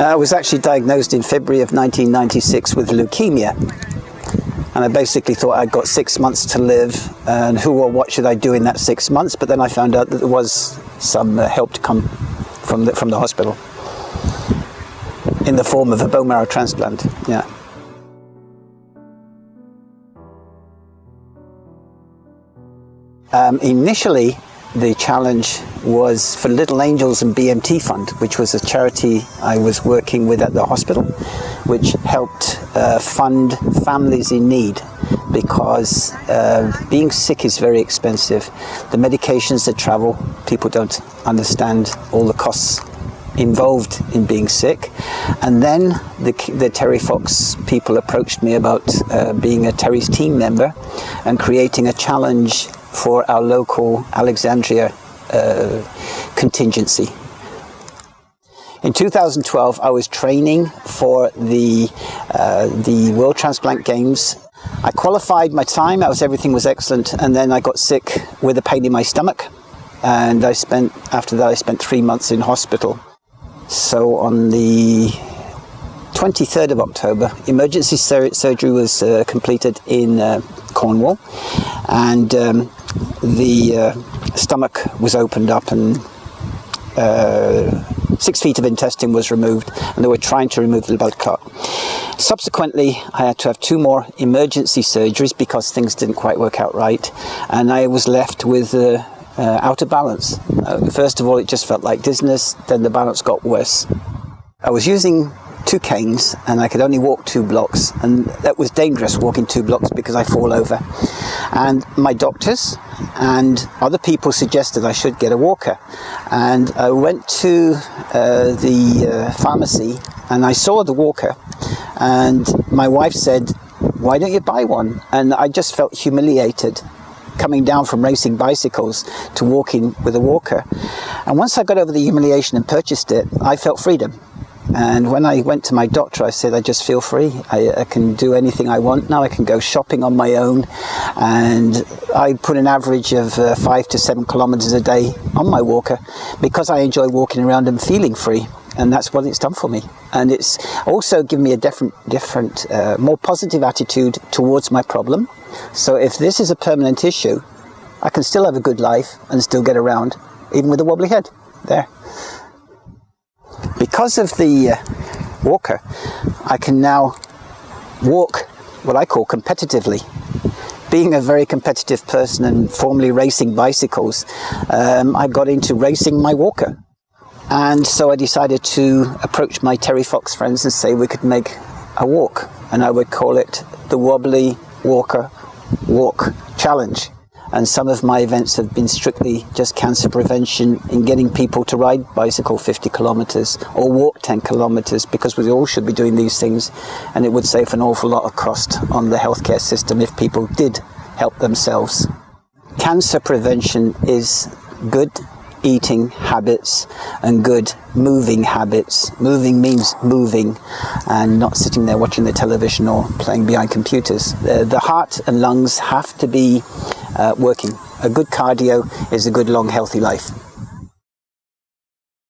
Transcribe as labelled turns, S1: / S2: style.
S1: I was actually diagnosed in February of 1996 with leukemia. And I basically thought I'd got 6 months to live, and who or what should I do in that 6 months? But then I found out that there was some help to come from the hospital in the form of a bone marrow transplant. Yeah. Initially, the challenge was for Little Angels and BMT Fund, which was a charity I was working with at the hospital, which helped fund families in need, because being sick is very expensive. The medications that travel, people don't understand all the costs involved in being sick. And then the Terry Fox people approached me about being a Terry's team member and creating a challenge for our local Alexandria contingency. In 2012, I was training for the World Transplant Games. I qualified my time, everything was excellent, and then I got sick with a pain in my stomach, and after that I spent 3 months in hospital. So on the 23rd of October, emergency surgery was completed in Cornwall, and the stomach was opened up, and 6 feet of intestine was removed, and they were trying to remove the blood clot. Subsequently, I had to have 2 more emergency surgeries because things didn't quite work out right, and I was left with out of balance. First of all, it just felt like dizziness, then the balance got worse. I was using 2 canes, and I could only walk 2 blocks, and that was dangerous, walking 2 blocks, because I fall over. And my doctors and other people suggested I should get a walker, and I went to the pharmacy and I saw the walker, and my wife said, "Why don't you buy one?" And I just felt humiliated, coming down from racing bicycles to walking with a walker. And once I got over the humiliation and purchased it, I felt freedom. And when I went to my doctor, I said, I just feel free. I can do anything I want now. I can go shopping on my own. And I put an average of 5 to 7 kilometers a day on my walker, because I enjoy walking around and feeling free. And that's what it's done for me. And it's also given me a different, more positive attitude towards my problem. So if this is a permanent issue, I can still have a good life and still get around, even with a wobbly head. There. Because of the walker, I can now walk what I call competitively. Being a very competitive person and formerly racing bicycles, I got into racing my walker. And so I decided to approach my Terry Fox friends and say we could make a walk, and I would call it the Wobbly Walker Walk Challenge. And some of my events have been strictly just cancer prevention, in getting people to ride bicycle 50 kilometers or walk 10 kilometers, because we all should be doing these things, and it would save an awful lot of cost on the healthcare system if people did help themselves. Cancer prevention is good eating habits and good moving habits. Moving means moving and not sitting there watching the television or playing behind computers. The heart and lungs have to be working. A good cardio is a good, long, healthy life.